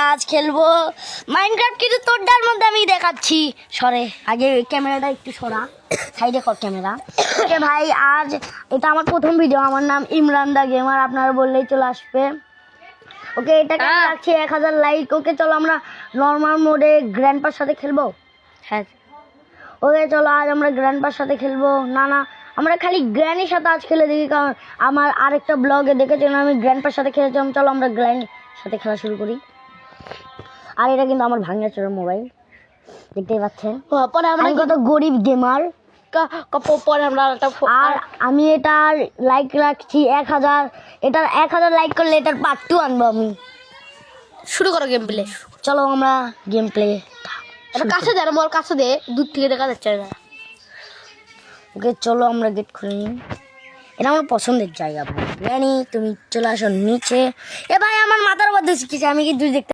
আজ খেলবো মাইনক্রাফট, কিন্তু তোরটার মধ্যে আমি দেখাচ্ছি। সরে আগে ক্যামেরাটা একটু সরা, সাইডে কর ক্যামেরা। ওকে ভাই, আজ এটা আমার প্রথম ভিডিও। আমার নাম ইমরান দা গেমার, আপনারা বললেই চলে আসবে। ওকে, এটা কেমন লাগছে? 1000 লাইক। ওকে চলো আমরা নর্মাল মোডে গ্র্যান্ডপার সাথে খেলবো। হ্যাঁ ওকে চলো, আজ আমরা গ্র্যান্ডপার সাথে খেলবো। না না, আমরা খালি গ্র্যান্ডের সাথে আজ খেলে দেখি, কারণ আমার আরেকটা ব্লগে দেখেছিলাম আমি গ্র্যান্ডপার সাথে খেলেছিলাম। চলো আমরা গ্র্যান্ড সাথে খেলা শুরু করি। আর এটা কিন্তু আমার ভাঙা চোর মোবাইল, দেখতেই পাচ্ছেন। পরে আমরা কত গরিব গেমার। পরে আমরা আর আমি এটার লাইক রাখছি 1000। এটার 1000 লাইক করলে এটার পার্ট 2 আনবো আমি। শুরু করো গেম প্লে। চলো আমরা গেম প্লে। এটা কাছে দে, মোর কাছে দে, দূর থেকে দেখা যাচ্ছে না। ওকে চলো আমরা গেট খুলে নিই। এটা আমার পছন্দের জায়গা ভাই। রানি তুমি চলে আসো নিচে। এ ভাই আমার মাথার মধ্যে শিখেছে, আমি কিন্তু দেখতে